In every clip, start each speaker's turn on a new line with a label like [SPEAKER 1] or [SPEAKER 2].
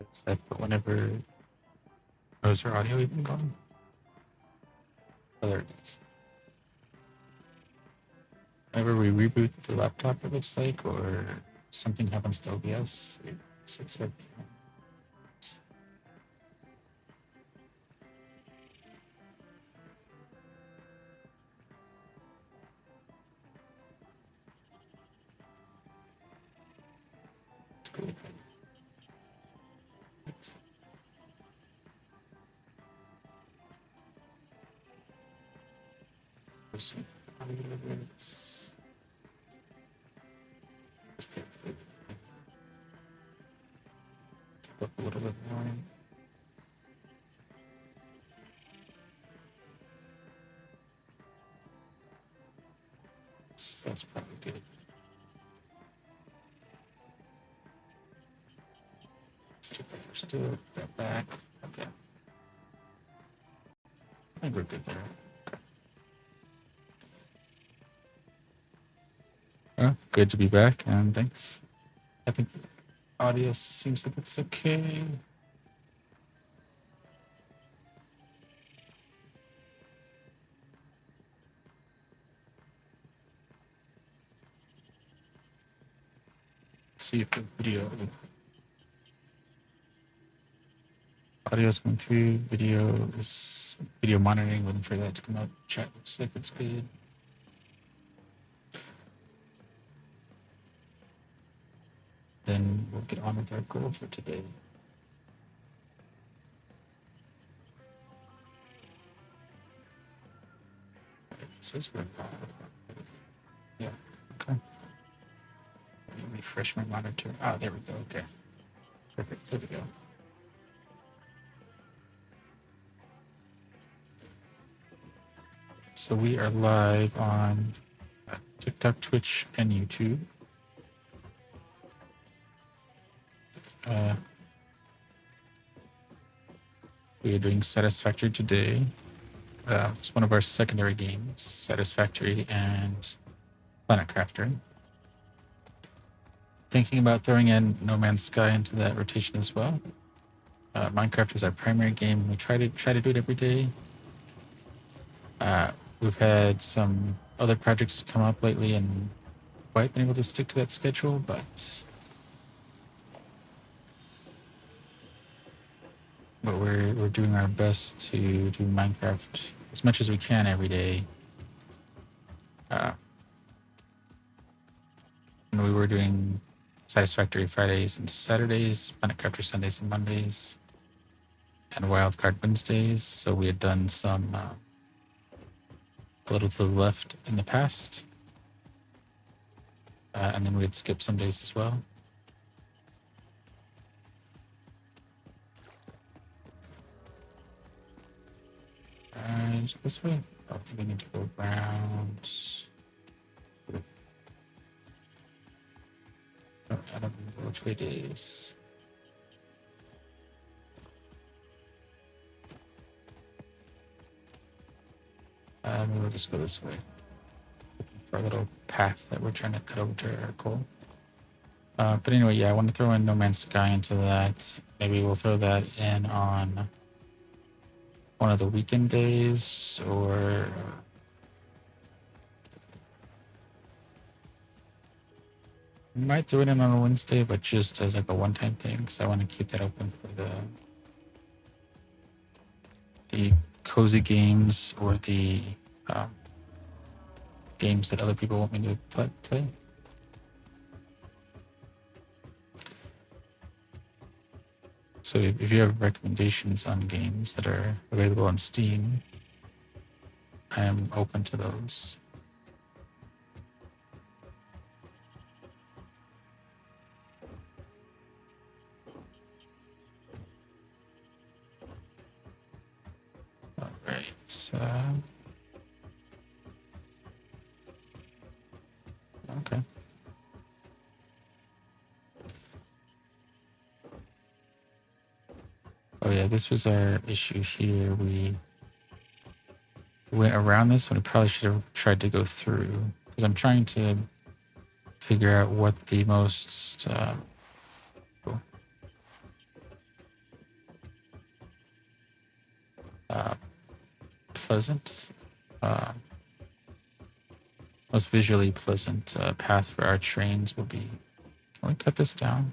[SPEAKER 1] It's that, but whenever. Oh, is her audio even going? Oh, there it is. Whenever we reboot the laptop, it looks like, or something happens to OBS, it sits up. It's up a little bit more. That's probably good. Still that back. Okay. I think we're good there. Good to be back, and thanks. I think the audio seems like it's okay. See if the audio is going through. Video monitoring. Waiting for that to come up. Chat looks like it's good. Then we'll get on with our goal for today. Says we're yeah. Okay. Let me refresh my monitor. Ah, there we go. Okay. Perfect. There we go. So we are live on TikTok, Twitch, and YouTube. We are doing Satisfactory today. It's one of our secondary games, Satisfactory and Planet Crafter. Thinking about throwing in No Man's Sky into that rotation as well. Minecraft is our primary game. We try to do it every day. We've had some other projects come up lately and quite been able to stick to that schedule, but we're doing our best to do Minecraft as much as we can every day. And we were doing Satisfactory Fridays and Saturdays, Planet Crafter Sundays and Mondays, and Wildcard Wednesdays. So we had done some a little to the left in the past, and then we'd skip some days as well. And this way, I think we need to go around. I don't know which way it is. We'll just go this way for a little path that we're trying to cut over to our goal. But anyway, yeah, I want to throw in No Man's Sky into that. Maybe we'll throw that in on one of the weekend days, or we might throw it in on a Wednesday, but just as like a one-time thing, because I want to keep that open for the cozy games or the games that other people want me to play. So if you have recommendations on games that are available on Steam, I am open to those. All right. Okay. Oh yeah, this was our issue here. We went around this when we probably should have tried to go through, because I'm trying to figure out what the most pleasant, most visually pleasant path for our trains will be. Can we cut this down?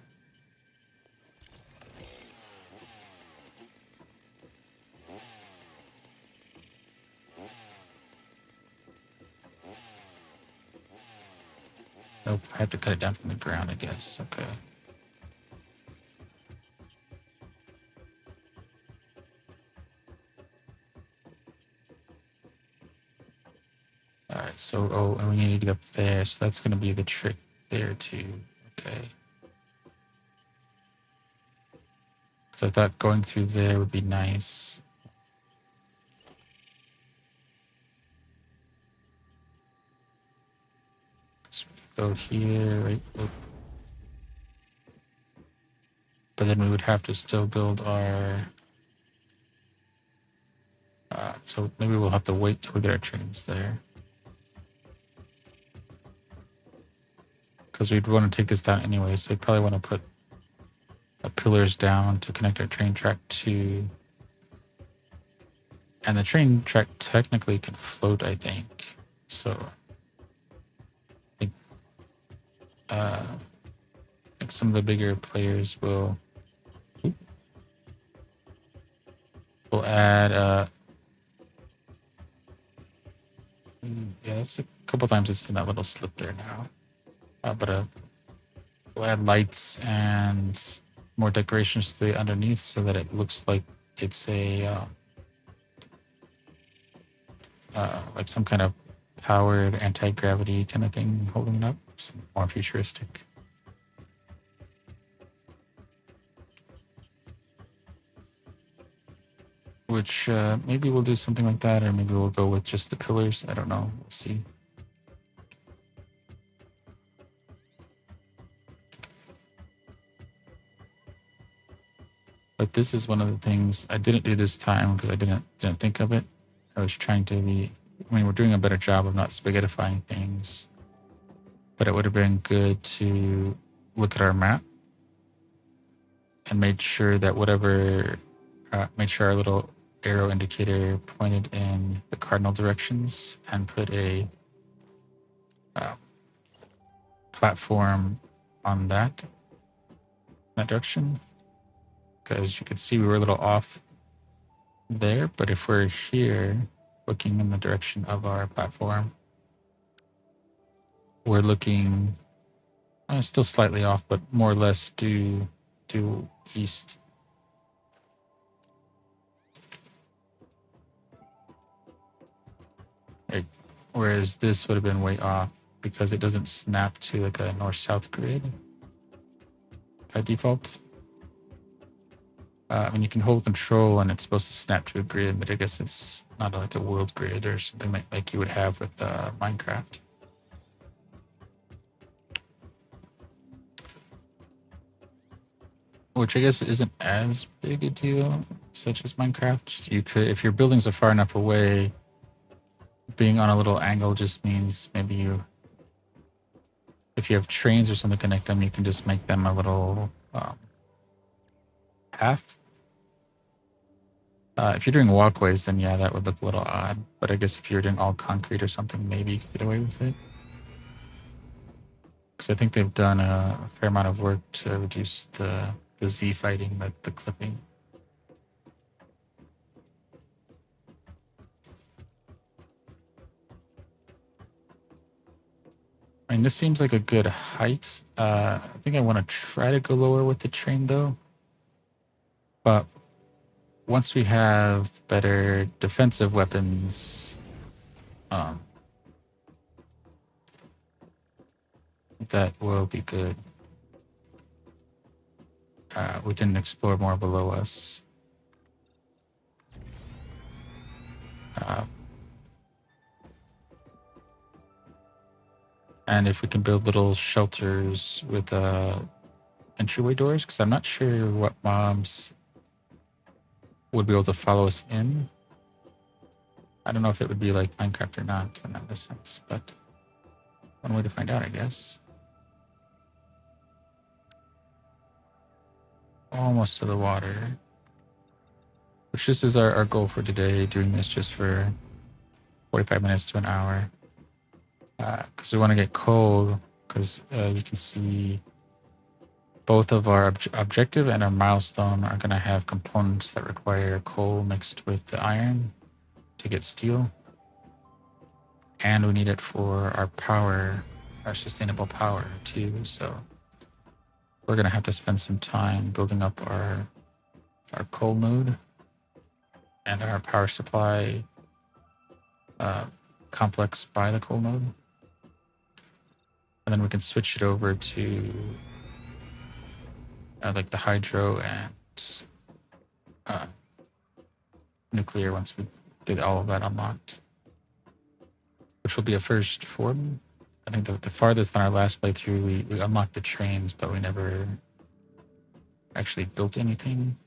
[SPEAKER 1] Nope, I have to cut it down from the ground, I guess. Okay. All right, so, oh, and we need to get up there, so that's going to be the trick there too. Okay. Because I thought going through there would be nice. So we go here, right? But then we would have to still build our... so maybe we'll have to wait till we get our trains there. Because we'd want to take this down anyway, so we'd probably want to put pillars down to connect our train track to... And the train track technically can float, I think. So I think some of the bigger players will add yeah, that's a couple times it's in that little slip there now. But we'll add lights and more decorations to the underneath so that it looks like it's a like some kind of powered anti-gravity kind of thing holding it up. Some more futuristic. Which maybe we'll do something like that, or maybe we'll go with just the pillars. I don't know. We'll see. But this is one of the things I didn't do this time because I didn't think of it. I was trying to be... I mean, we're doing a better job of not spaghettifying things. But it would have been good to look at our map and make sure that whatever... make sure our little arrow indicator pointed in the cardinal directions and put a platform on that direction. Because you can see we were a little off there, but if we're here looking in the direction of our platform, we're looking still slightly off, but more or less due east. Right. Whereas this would have been way off because it doesn't snap to like a north-south grid by default. I mean, you can hold control and it's supposed to snap to a grid, but I guess it's not like a world grid or something like you would have with Minecraft. Which I guess isn't as big a deal, such as Minecraft. You could, if your buildings are far enough away, being on a little angle just means maybe you, if you have trains or something connect them, you can just make them a little path. If you're doing walkways, then yeah, that would look a little odd. But I guess if you're doing all concrete or something, maybe you could get away with it. Because I think they've done a fair amount of work to reduce the Z fighting, like the clipping. I mean, this seems like a good height. I think I want to try to go lower with the train, though. But once we have better defensive weapons, that will be good. We can explore more below us. And if we can build little shelters with entryway doors, because I'm not sure what mobs would be able to follow us in. I don't know if it would be like Minecraft or not in that sense, but one way to find out, I guess. Almost to the water. which this is our goal for today, doing this just for 45 minutes to an hour. Because we want to get coal, because you can see both of our objective and our milestone are going to have components that require coal mixed with the iron to get steel. And we need it for our power, our sustainable power too. So we're going to have to spend some time building up our coal node and our power supply complex by the coal node. And then we can switch it over to like the hydro and nuclear once we get all of that unlocked, which will be a first for me. I think the farthest on our last playthrough, we unlocked the trains, but we never actually built anything.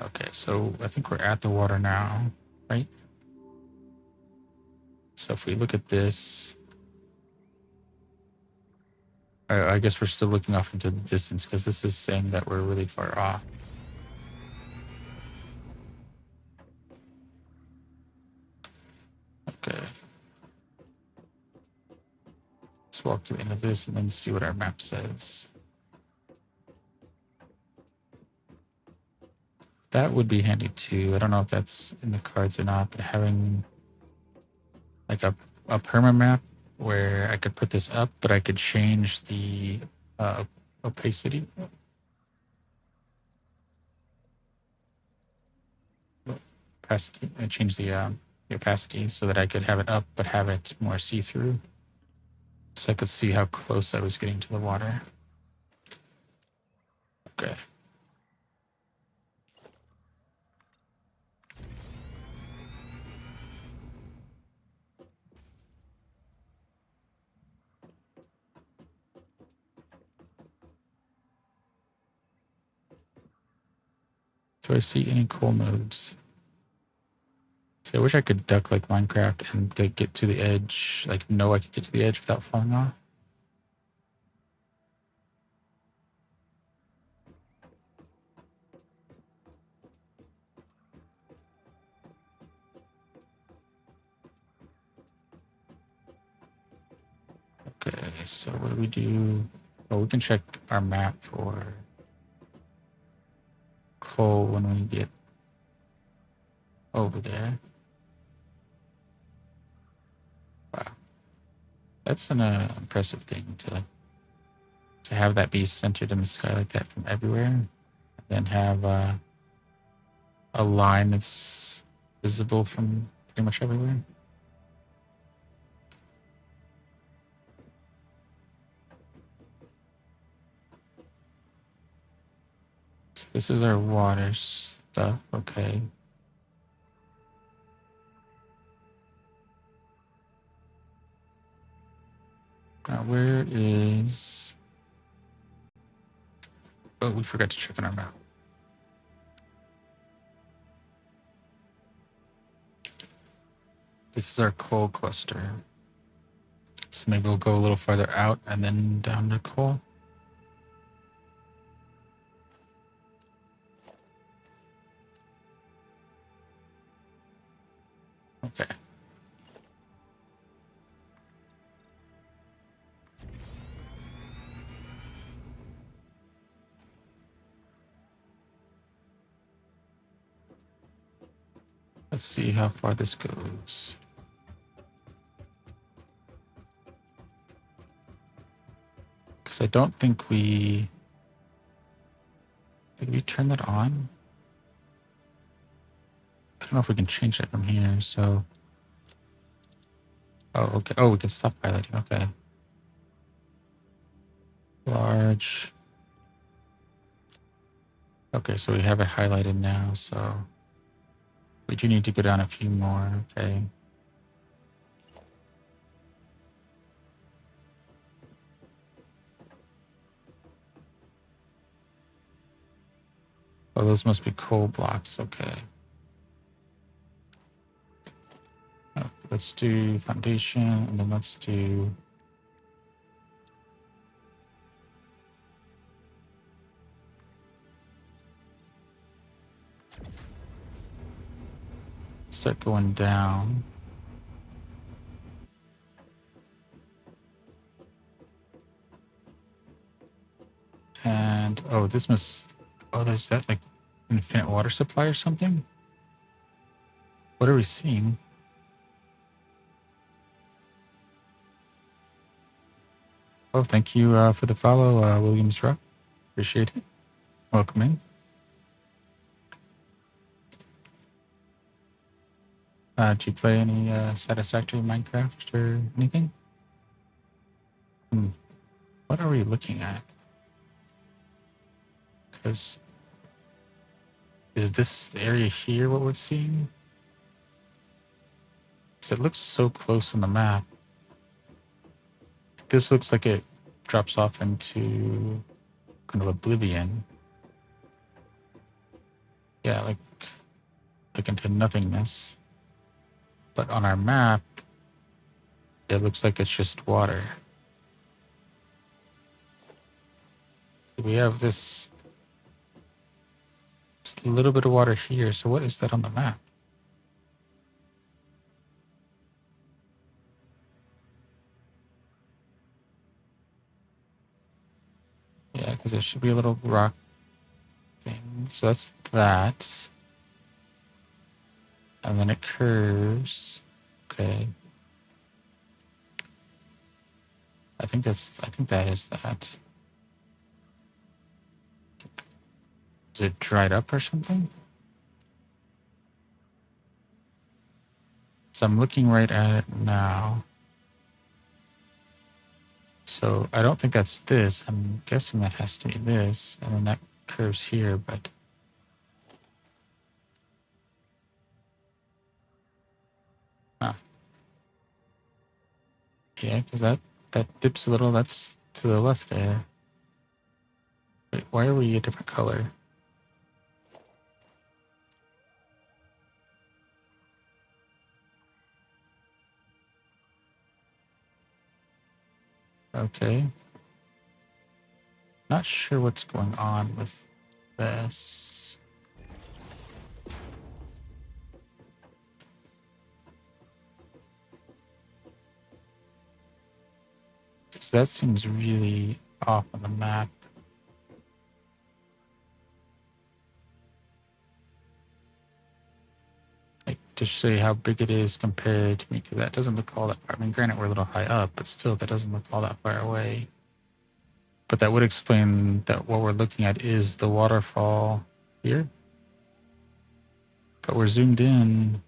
[SPEAKER 1] Okay, so I think we're at the water now, right? So if we look at this, I guess we're still looking off into the distance because this is saying that we're really far off. Okay. Let's walk to the end of this and then see what our map says. That would be handy too. I don't know if that's in the cards or not, but having like a perma map where I could put this up, but I could change the opacity. Opacity. I change the opacity so that I could have it up, but have it more see-through. So I could see how close I was getting to the water. Okay. Do I see any coal nodes? See, I wish I could duck like Minecraft and get to the edge, like know I could get to the edge without falling off. Okay, so what do we do? Oh, we can check our map for coal when we get over there. Wow, that's an impressive thing to have that be centered in the sky like that from everywhere, and then have a line that's visible from pretty much everywhere. So this is our water stuff. Okay. Now where is... Oh, we forgot to check on our map. This is our coal cluster. So maybe we'll go a little farther out and then down to coal. Okay. Let's see how far this goes. Because I don't think we... Did we turn that on? I don't know if we can change that from here, so... Oh, okay. Oh, we can stop highlighting. Okay. Large. Okay, so we have it highlighted now, so... We do need to go down a few more, okay. Oh, those must be coal blocks, okay. Oh, let's do foundation, and then let's do... Start going down. And oh, this must. Oh, is that like infinite water supply or something? What are we seeing? Oh, thank you for the follow, Williams Rock. Appreciate it. Welcome in. Do you play any Satisfactory Minecraft or anything? What are we looking at? Because is this area here what we're seeing? Because it looks so close on the map. This looks like it drops off into kind of oblivion. Yeah, like into nothingness. But on our map, it looks like it's just water. We have this little bit of water here. So what is that on the map? Yeah, because there should be a little rock thing. So that's that. And then it curves. Okay. I think that is that. Is it dried up or something? So I'm looking right at it now. So I don't think that's this. I'm guessing that has to be this. And then that curves here, but... Huh. Yeah, because that dips a little. That's to the left there. Wait, why are we a different color? Okay. Not sure what's going on with this. Because that seems really off on the map. Like, to show you how big it is compared to me, because that doesn't look all that far. I mean, granted, we're a little high up, but still, that doesn't look all that far away. But that would explain that what we're looking at is the waterfall here. But we're zoomed in.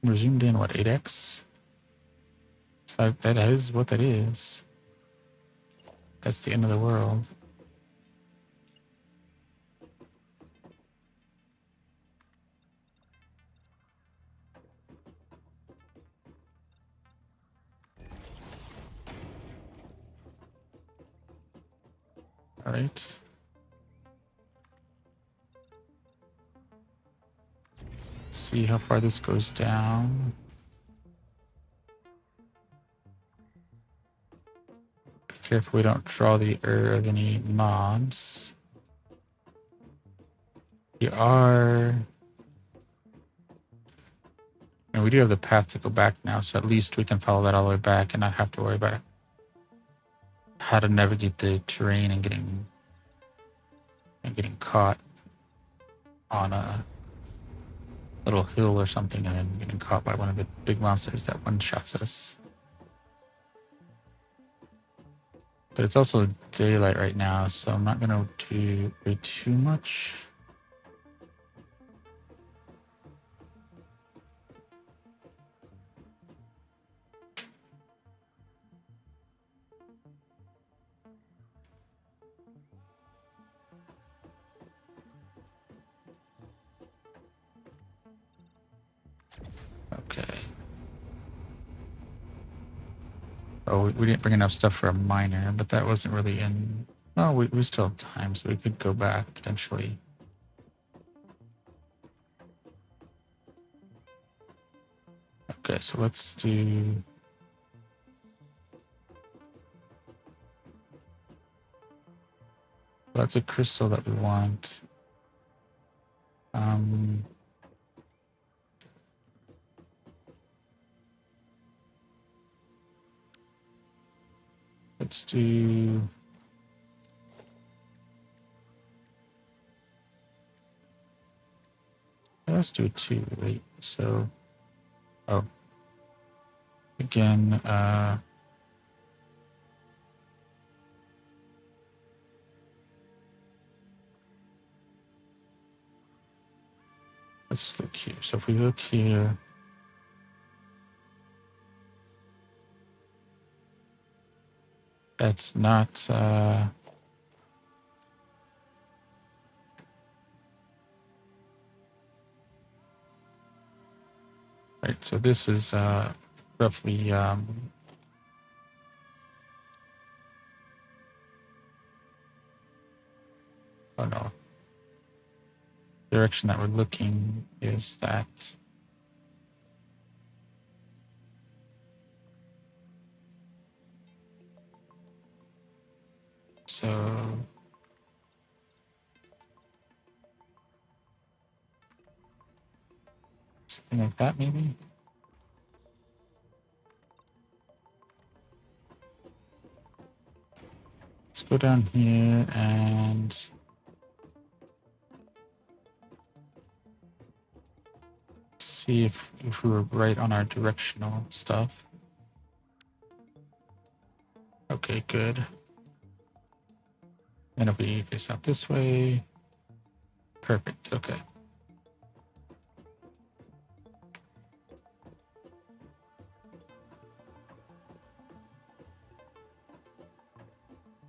[SPEAKER 1] We're zoomed in, what, 8x? So that is what that is. That's the end of the world. All right. Let's see how far this goes down. Be careful we don't draw the of any mobs. We are... And we do have the path to go back now, so at least we can follow that all the way back and not have to worry about how to navigate the terrain and getting caught on a little hill or something and then getting caught by one of the big monsters that one-shots us. But it's also daylight right now, so I'm not gonna do way too much. Okay. Oh, we didn't bring enough stuff for a miner, but that wasn't really in... Oh, we still have time, so we could go back, potentially. Okay, so let's do... That's a crystal that we want. Um, let's do. Let's do 2. Wait. So, oh, again. Let's look here. So if we look here, that's not. Right, so this is roughly oh no, direction that we're looking is that. So something like that maybe. Let's go down here and see if we were right on our directional stuff. Okay, good. And if we face out this way, perfect. Okay.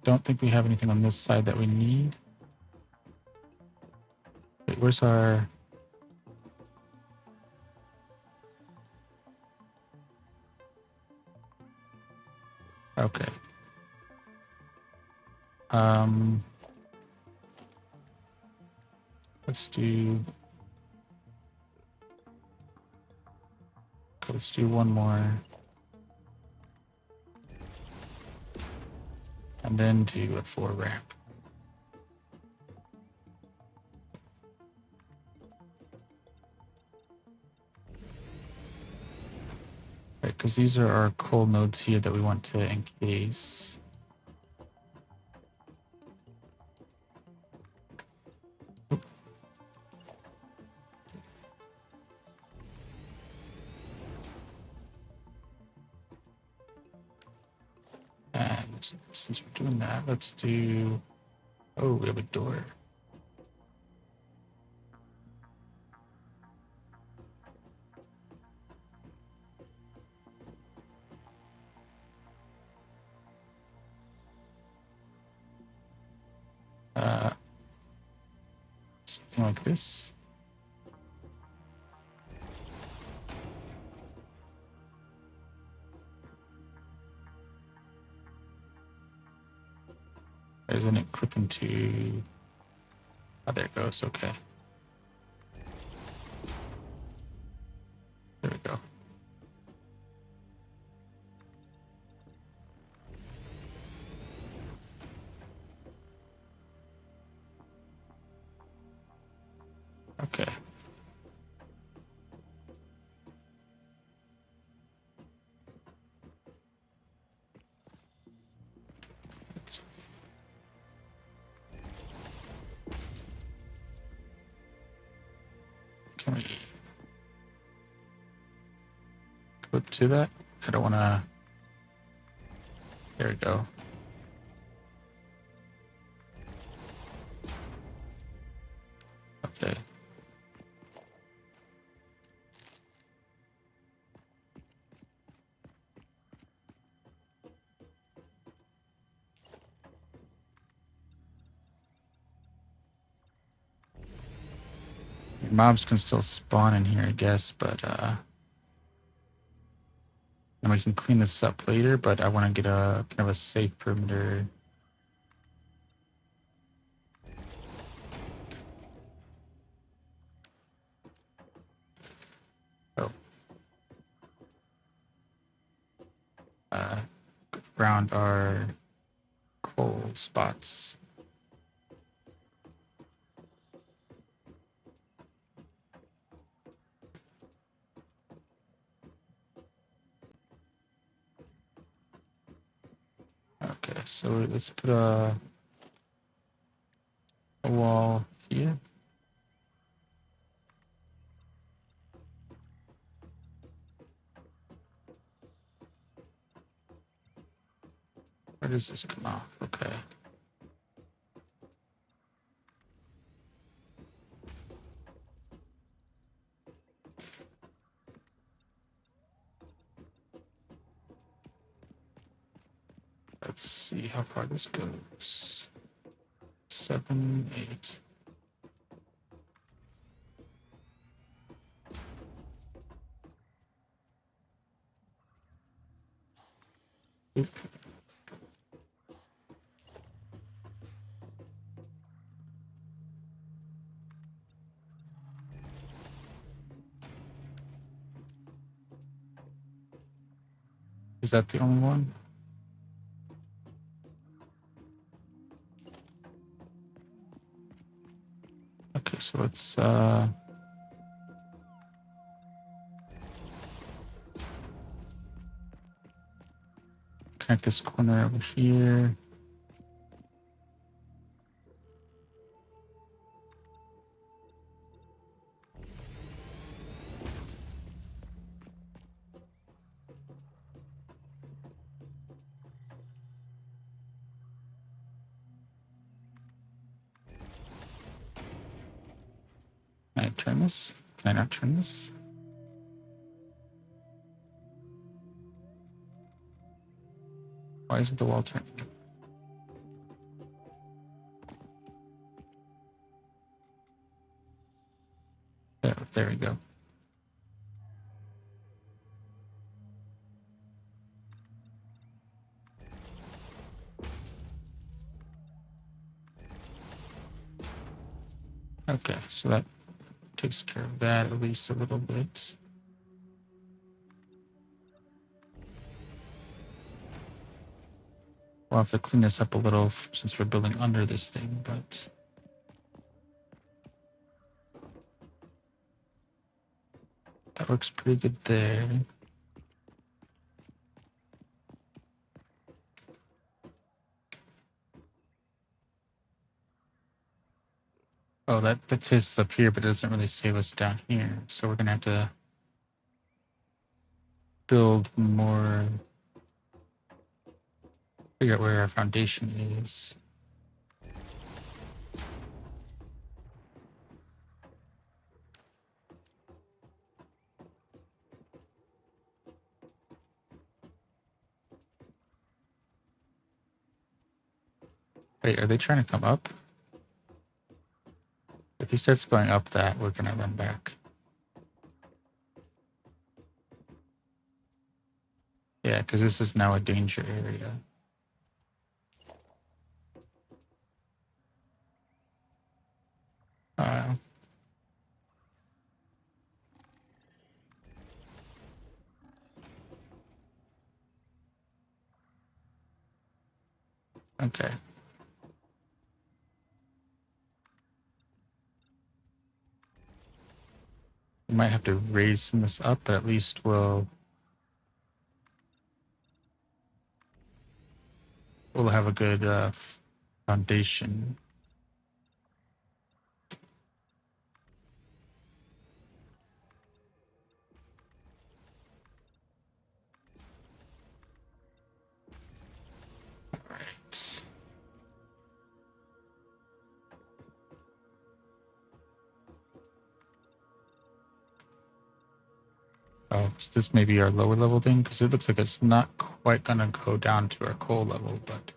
[SPEAKER 1] Don't think we have anything on this side that we need. Wait, where's our... Okay. Let's do... Okay, let's do one more. And then do a 4 ramp. Right, because these are our coal nodes here that we want to encase. And since we're doing that, let's do... Oh, we have a door. Something like this. Isn't it clipping to... Oh, there it goes. Okay. There we go. Okay. Can we go to that? I don't want to... There we go. Okay. Mobs can still spawn in here, I guess, but and we can clean this up later, but I want to get a kind of a safe perimeter. Oh. Around our coal spots. Okay, so let's put a wall here. Where does this come off? Okay. Let's see how far this goes. 7, 8. Oop. Is that the only one? Okay, so let's connect this corner over here. Can I turn this? Can I not turn this? Why isn't the wall turning? There we go. Okay, so that takes care of that at least a little bit. We'll have to clean this up a little since we're building under this thing, but that looks pretty good there. Oh, that saves us up here, but it doesn't really save us down here. So we're gonna have to build more, figure out where our foundation is. Wait, are they trying to come up? If he starts going up that, we're gonna run back. Yeah, because this is now a danger area. Uh, okay. We might have to raise some of this up, but at least we'll have a good foundation. All right. Oh, so this may be our lower level thing because it looks like it's not quite gonna go down to our coal level, but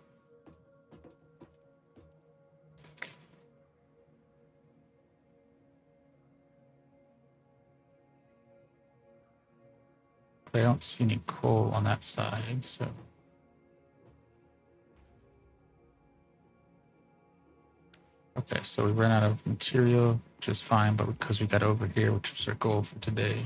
[SPEAKER 1] I don't see any coal on that side, so. Okay, so we ran out of material, which is fine, but because we got over here, which was our goal for today.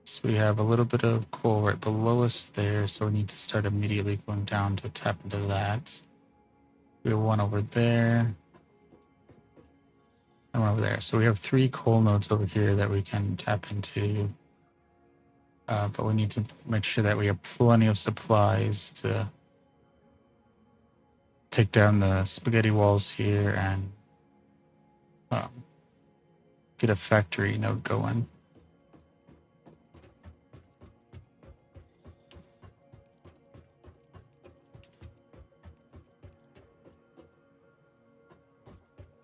[SPEAKER 1] So we have a little bit of coal right below us there, so we need to start immediately going down to tap into that. We have one over there. and one over there. So we have 3 coal nodes over here that we can tap into. But we need to make sure that we have plenty of supplies to take down the spaghetti walls here and get a factory node going.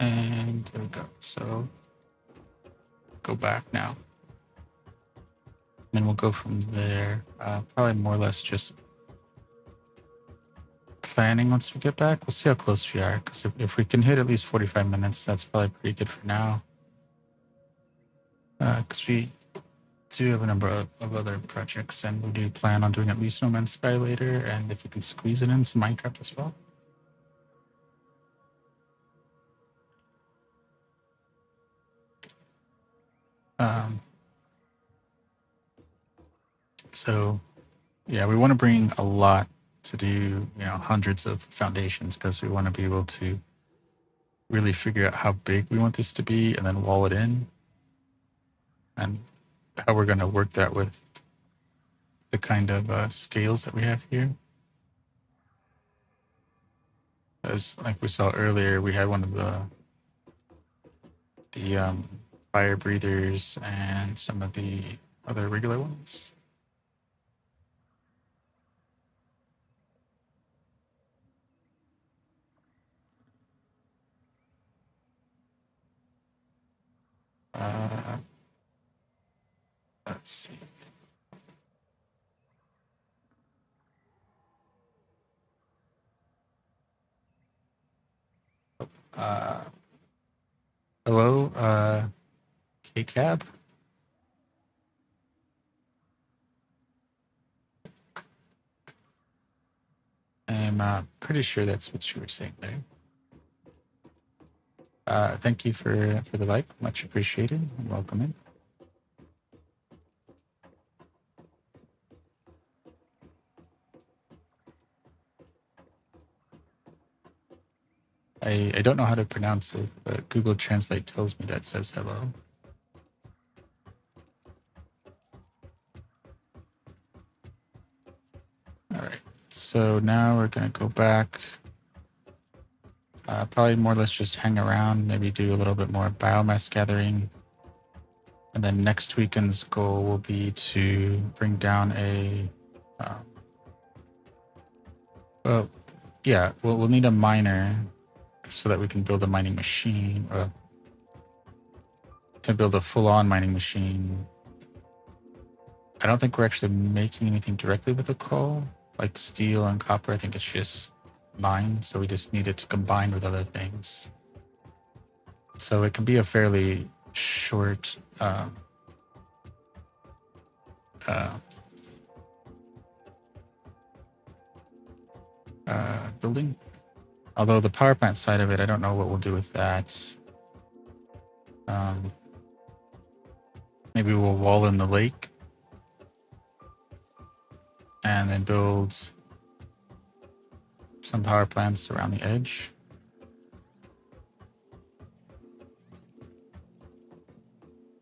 [SPEAKER 1] And there we go. So go back now. Then we'll go from there. Probably more or less just planning once we get back. We'll see how close we are, because if we can hit at least 45 minutes, that's probably pretty good for now. Because we do have a number of other projects, and we do plan on doing at least No Man's Sky later, and if we can squeeze it in, some Minecraft as well. So yeah, we want to bring a lot to do, hundreds of foundations, because we want to be able to really figure out how big we want this to be and then wall it in, and how we're going to work that with the kind of scales that we have here. As like we saw earlier, we had one of the fire breathers and some of the other regular ones. Let's see. Hello, K-Cab? I'm pretty sure that's what you were saying there. Thank you for the like, much appreciated. Welcome in. I don't know how to pronounce it, but Google Translate tells me that says hello. All right, so now we're gonna go back. Probably more or less just hang around, maybe do a little bit more biomass gathering. And then next weekend's goal will be to bring down a... we'll need a miner so that we can build a mining machine, or to build a full-on mining machine. I don't think we're actually making anything directly with the coal, like steel and copper. I think it's just mined, so we just need it to combine with other things. So it can be a fairly short building. Although the power plant side of it, I don't know what we'll do with that. Maybe we'll wall in the lake and then build some power plants around the edge.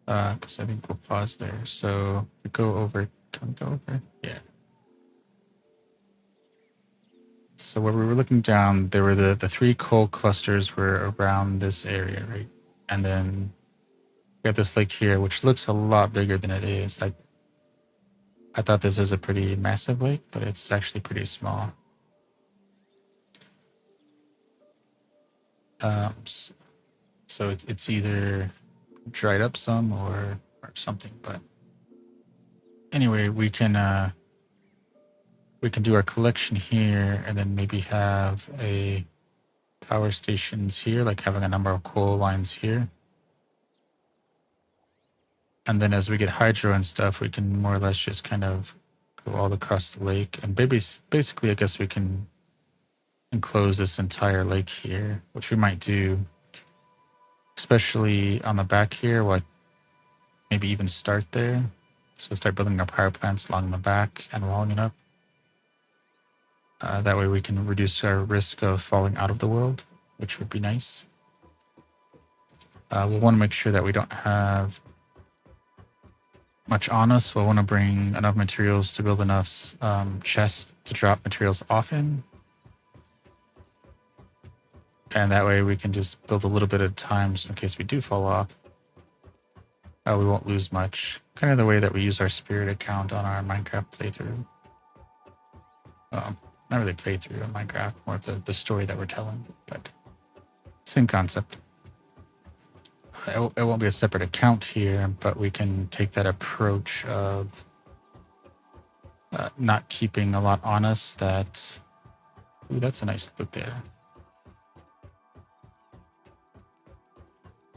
[SPEAKER 1] Because I think we'll pause there. So we go over, can we go over? Yeah. So where we were looking down, there were the 3 coal clusters were around this area, right? And then we got this lake here, which looks a lot bigger than it is. I thought this was a pretty massive lake, but it's actually pretty small. So it's either dried up some or something, but anyway, we can do our collection here, and then maybe have a power stations here, like having a number of coal lines here. And then as we get hydro and stuff, we can more or less just kind of go all across the lake. And basically, I guess we can enclose this entire lake here, which we might do, especially on the back here, maybe even start there. So start building our power plants along the back and walling it up. That way we can reduce our risk of falling out of the world, which would be nice. We'll want to make sure that we don't have much on us. We'll want to bring enough materials to build enough chests to drop materials off in. And that way we can just build a little bit at a time, so in case we do fall off, we won't lose much. Kind of the way that we use our spirit account on our Minecraft playthrough. Not really playthrough on Minecraft, more of the story that we're telling, but same concept. It won't be a separate account here, but we can take that approach of not keeping a lot on us that... Ooh, that's a nice look there.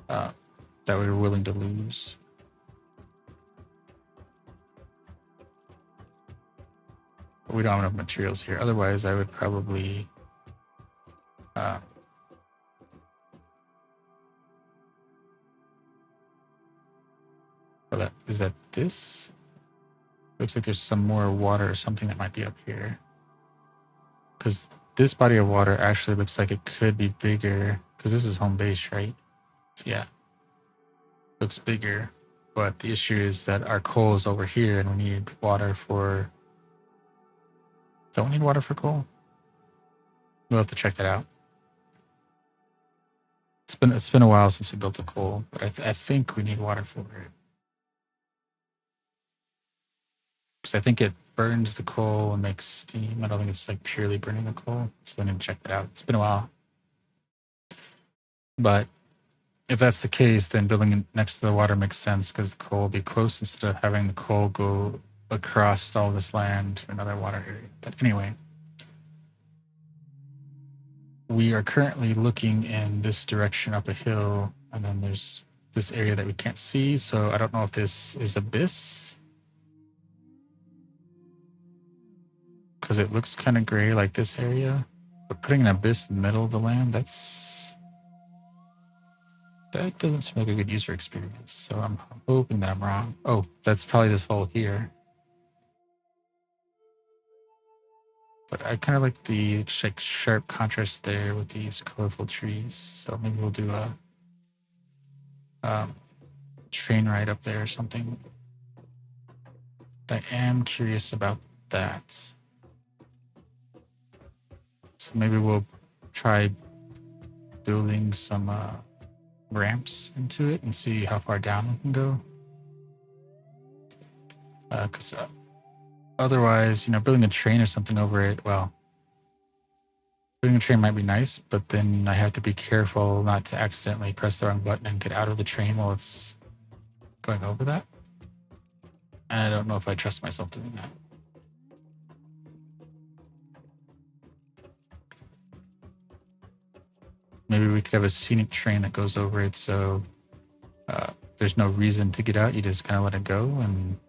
[SPEAKER 1] That we were willing to lose. But we don't have enough materials here. Otherwise, I would probably... is that this? Looks like there's some more water or something that might be up here. Because this body of water actually looks like it could be bigger. Because this is home base, right? So yeah. Looks bigger. But the issue is that our coal is over here and we need water for... Don't we need water for coal? We'll have to check that out. It's been a while since we built a coal, but I think we need water for it. Because I think it burns the coal and makes steam. I don't think it's like purely burning the coal. So I need to check that out. It's been a while. But if that's the case, then building it next to the water makes sense because the coal will be close instead of having the coal go across all this land to another water area. But anyway, we are currently looking in this direction up a hill, and then there's this area that we can't see. So I don't know if this is abyss. Because it looks kind of gray like this area. But putting an abyss in the middle of the land, that doesn't seem like a good user experience. So I'm hoping that I'm wrong. Oh, that's probably this hole here. But I kind of like the sharp contrast there with these colorful trees. So maybe we'll do a train ride up there or something. But I am curious about that. So maybe we'll try building some ramps into it and see how far down we can go. Because otherwise, building a train or something over it, well, building a train might be nice, but then I have to be careful not to accidentally press the wrong button and get out of the train while it's going over that. And I don't know if I trust myself doing that. Maybe we could have a scenic train that goes over it, so there's no reason to get out. You just kind of let it go, and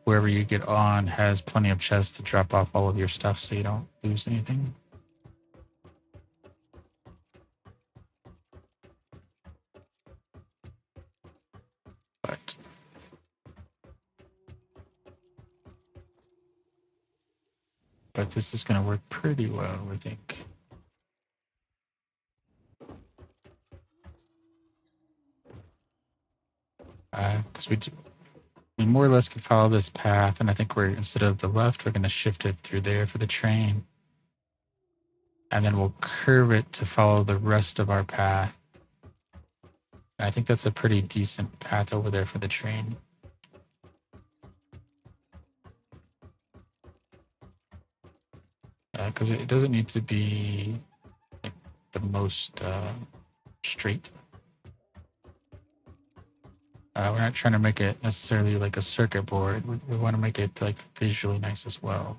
[SPEAKER 1] wherever you get on has plenty of chests to drop off all of your stuff so you don't lose anything. But this is going to work pretty well, I think. Because we more or less can follow this path, and I think instead of the left, we're going to shift it through there for the train. And then we'll curve it to follow the rest of our path. And I think that's a pretty decent path over there for the train. Because it doesn't need to be like, the most straight. We're not trying to make it necessarily like a circuit board. We want to make it like visually nice as well.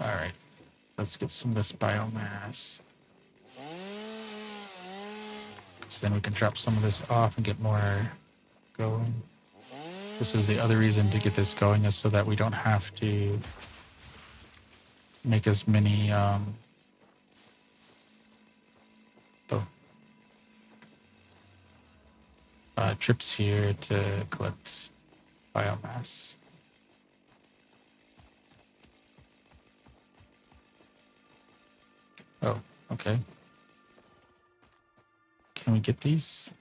[SPEAKER 1] All right, let's get some of this biomass. So then we can drop some of this off and get more going. This was the other reason to get this going, is so that we don't have to make as many trips here to collect biomass. Oh, okay. Can we get these?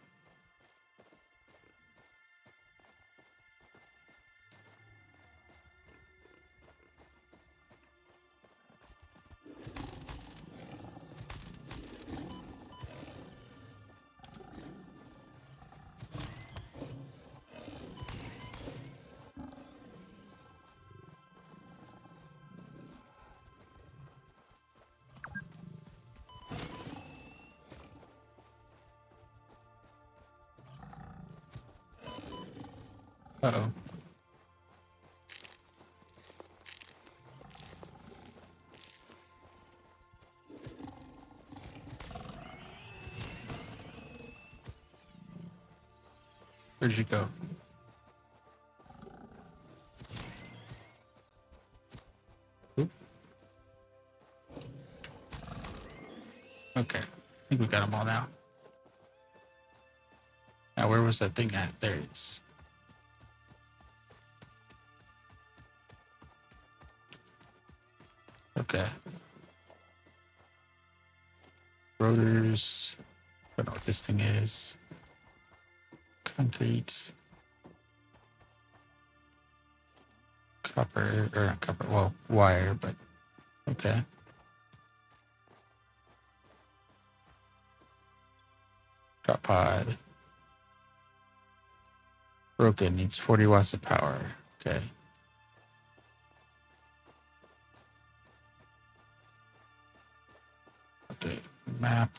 [SPEAKER 1] Uh-oh. Where'd you go? Oop. Okay. I think we got them all now. Now, where was that thing at? There it is. Okay. Rotors. I don't know what this thing is. Concrete. Copper. Or not copper. Well, wire, but okay. Drop pod. Broken. Needs 40 watts of power. Okay. Okay. Map.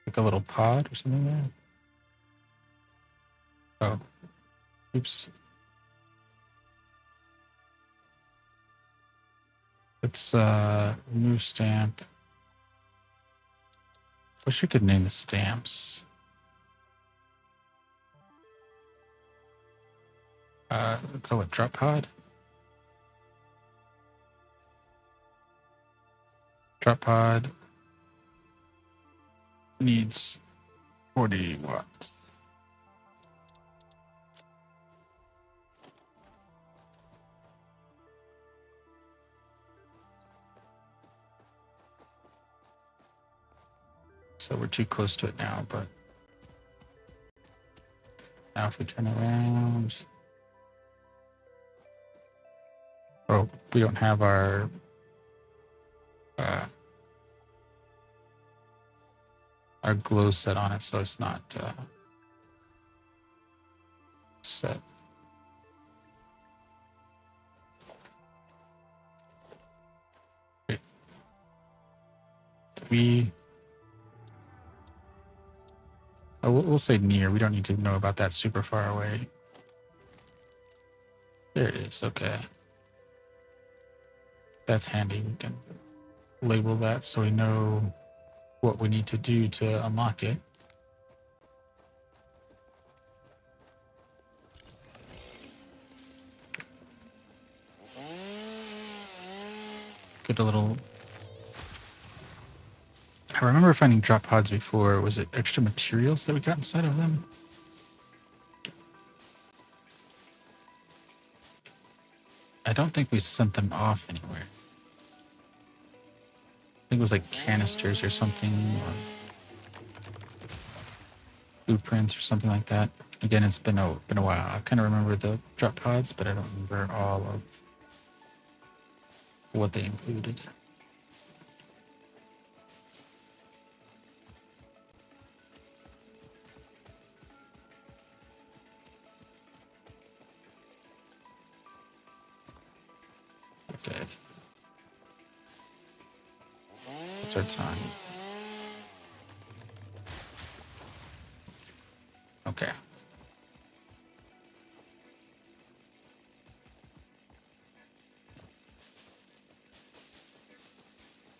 [SPEAKER 1] Like a little pod or something there. Oh. Oops. Let's remove stamp. Wish we could name the stamps. Go with drop pod. Drop pod needs 40 watts. So we're too close to it now, but now if we turn around. Oh, we don't have our glow set on it, so it's not set. Wait. We'll say near. We don't need to know about that super far away. There it is. Okay. That's handy. We can label that so we know what we need to do to unlock it. Get a little... I remember finding drop pods before. Was it extra materials that we got inside of them? I don't think we sent them off anywhere. I think it was like canisters or something, or blueprints or something like that. Again, it's been a while. I kind of remember the drop pods, but I don't remember all of what they included. Okay. What's our time? Okay.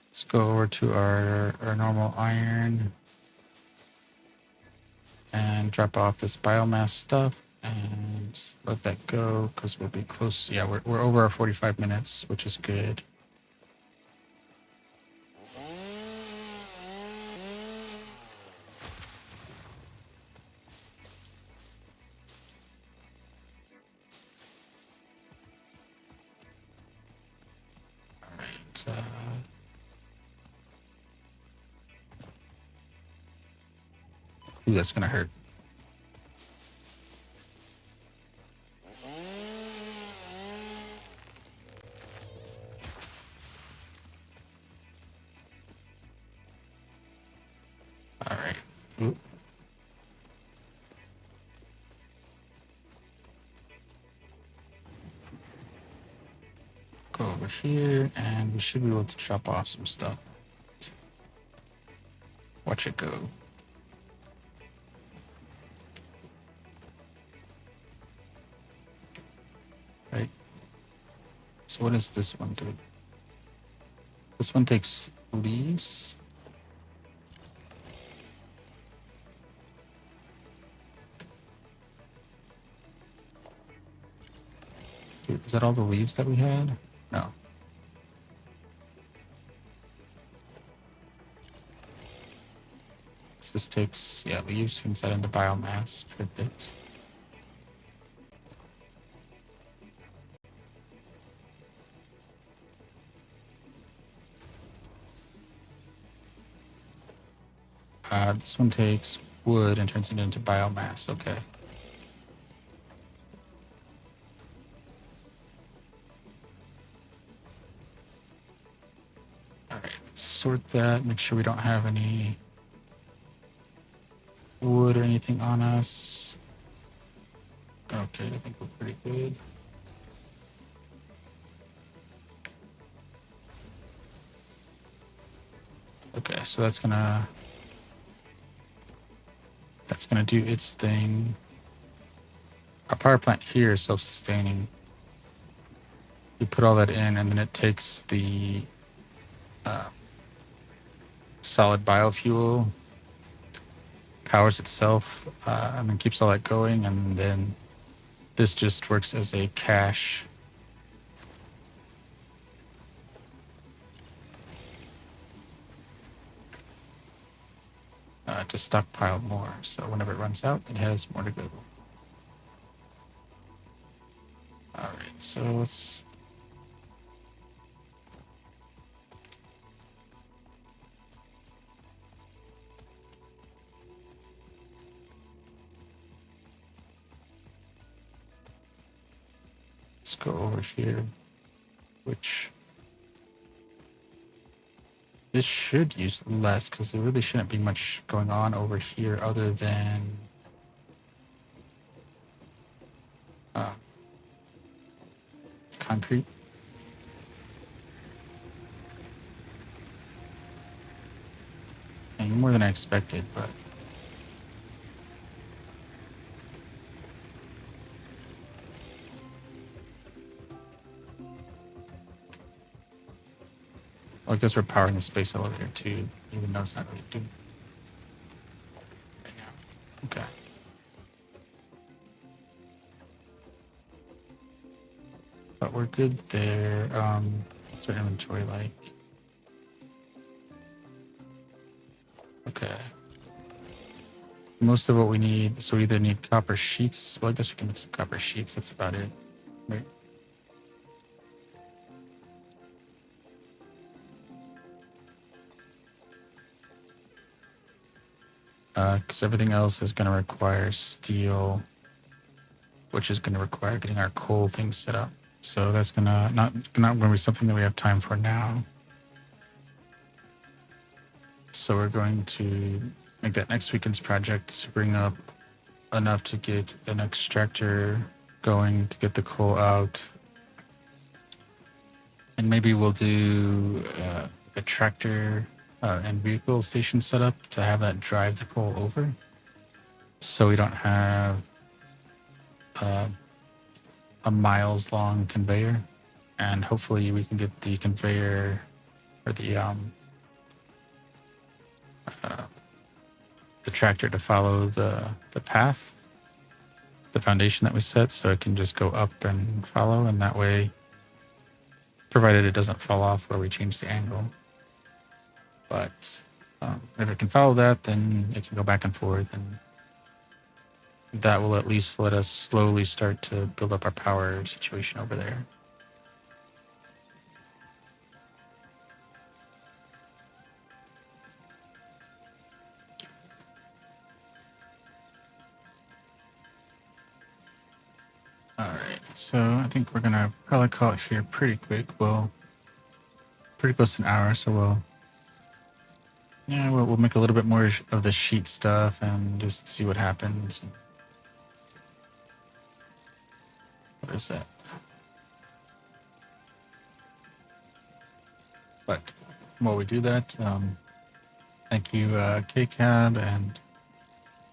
[SPEAKER 1] Let's go over to our normal iron and drop off this biomass stuff and let that go because we'll be close. Yeah, we're over our 45 minutes, which is good. Ooh, that's gonna hurt. All right. Ooh. Go over here, and we should be able to chop off some stuff. Watch it go. Right. So what does this one do? This one takes leaves. Dude, is that all the leaves that we had? No. So this takes, yeah, leaves, turns that into biomass. Perfect. This one takes wood and turns it into biomass. Okay. All right, let's sort that. Make sure we don't have any wood or anything on us. Okay, I think we're pretty good. Okay, so that's gonna do its thing. Our power plant here is self-sustaining. We put all that in, and then it takes the solid biofuel, powers itself, and then keeps all that going, and then this just works as a cache. To stockpile more, so whenever it runs out, it has more to go. All right, so let's go over here, which this should use less because there really shouldn't be much going on over here other than concrete. And more than I expected, but well, I guess we're powering the space elevator too, even though it's not really doing right now. Okay. But we're good there. What's our inventory like? Okay. Most of what we need, so we either need copper sheets. Well, I guess we can make some copper sheets. That's about it. Right. Because everything else is going to require steel, which is going to require getting our coal things set up. So that's gonna not going to be something that we have time for now. So we're going to make that next weekend's project to bring up enough to get an extractor going to get the coal out. And maybe we'll do a tractor and vehicle station set up to have that drive the coal over. So we don't have a miles long conveyor. And hopefully we can get the conveyor or the tractor to follow the path, the foundation that we set, so it can just go up and follow, and that way, provided it doesn't fall off where we change the angle. But if it can follow that, then it can go back and forth, and that will at least let us slowly start to build up our power situation over there. So I think we're gonna probably call it here pretty quick. Well, pretty close to an hour, so we'll make a little bit more of the sheet stuff and just see what happens. What is that? But while we do that, thank you, KCAB, and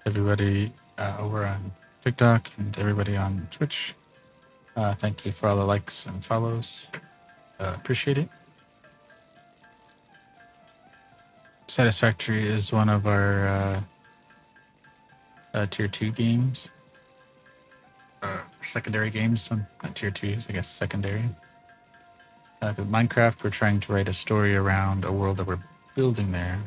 [SPEAKER 1] everybody over on TikTok and everybody on Twitch. Thank you for all the likes and follows. Appreciate it. Satisfactory is one of our tier 2 games. Secondary games, not tier 2s, I guess secondary. With Minecraft, we're trying to write a story around a world that we're building there.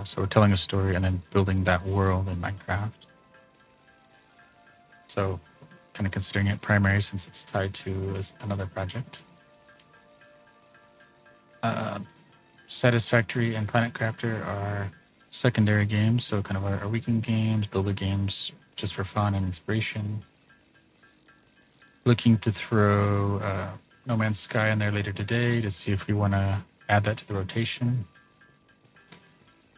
[SPEAKER 1] So we're telling a story and then building that world in Minecraft. So kind of considering it primary since it's tied to another project. Satisfactory and Planet Crafter are secondary games, so kind of our weekend games, builder games, just for fun and inspiration. Looking to throw No Man's Sky in there later today to see if we want to add that to the rotation.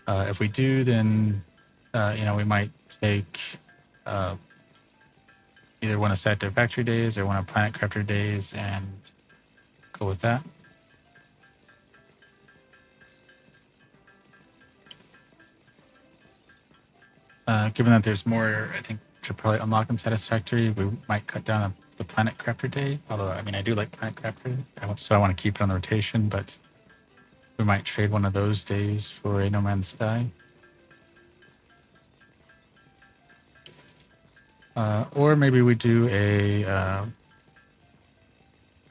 [SPEAKER 1] If we do, then we might take either one of Satisfactory days or one of Planet Crafter days and go with that. Given that there's more, I think, to probably unlock in Satisfactory, we might cut down the Planet Crafter day. Although, I mean, I do like Planet Crafter, so I want to keep it on the rotation, but we might trade one of those days for a No Man's Sky. Or maybe we do a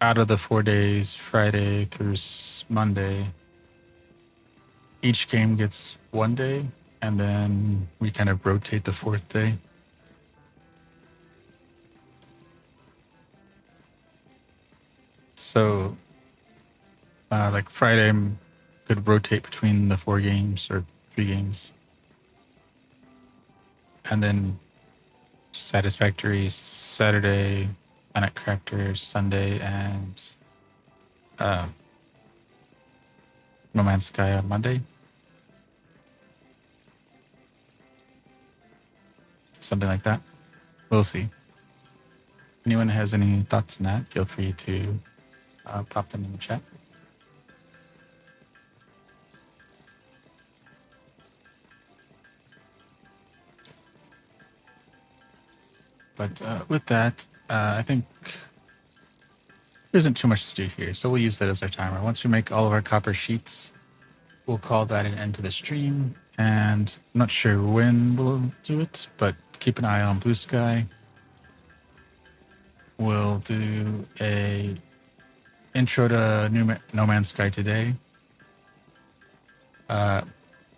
[SPEAKER 1] out of the 4 days, Friday through Monday, each game gets 1 day, and then we kind of rotate the 4th day. So, like Friday could rotate between the 4 games or 3 games. And then Satisfactory Saturday, Planet Crafter Sunday, and No Man's Sky on Monday. Something like that. We'll see. Anyone has any thoughts on that, feel free to pop them in the chat. But with that, I think there isn't too much to do here, so we'll use that as our timer. Once we make all of our copper sheets, we'll call that an end to the stream. And I'm not sure when we'll do it, but keep an eye on Blue Sky. We'll do a intro to No Man's Sky today.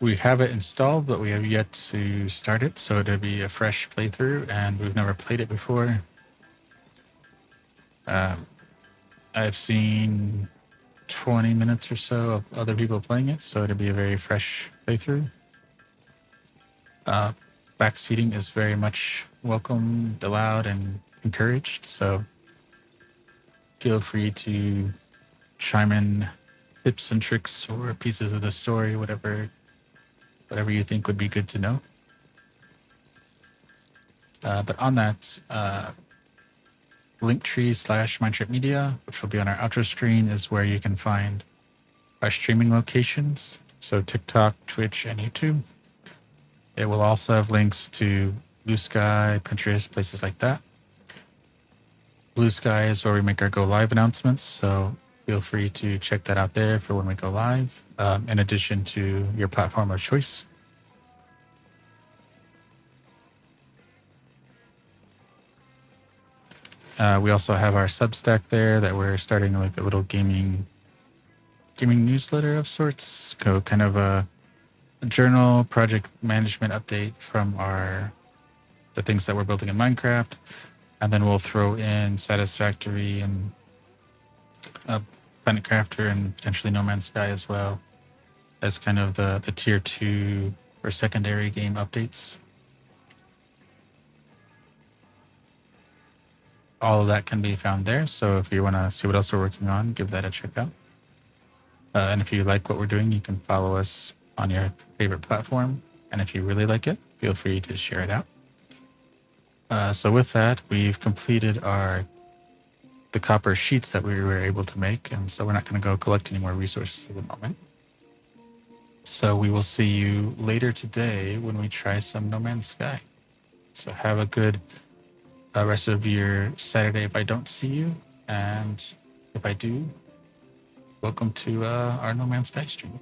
[SPEAKER 1] We have it installed, but we have yet to start it, so it'll be a fresh playthrough, and we've never played it before. I've seen 20 minutes or so of other people playing it, so it'll be a very fresh playthrough. Backseating is very much welcomed, allowed, and encouraged, so feel free to chime in tips and tricks or pieces of the story, whatever you think would be good to know. But on that, Linktree/Mindtrip Media, which will be on our outro screen, is where you can find our streaming locations, so TikTok, Twitch, and YouTube. It will also have links to Blue Sky, Pinterest, places like that. Blue Sky is where we make our go live announcements, so feel free to check that out there for when we go live, in addition to your platform of choice. We also have our Substack there that we're starting like a little gaming newsletter of sorts, kind of a journal project management update from the things that we're building in Minecraft, and then we'll throw in Satisfactory and Planet Crafter and potentially No Man's Sky as well as kind of the tier 2 or secondary game updates. all of that can be found there. So if you want to see what else we're working on, give that a check out. And if you like what we're doing, you can follow us on your favorite platform. And if you really like it, feel free to share it out. So with that, we've completed the copper sheets that we were able to make, and so we're not going to go collect any more resources at the moment. So we will see you later today when we try some No Man's Sky. So have a good rest of your Saturday if I don't see you, and if I do, welcome to our No Man's Sky stream.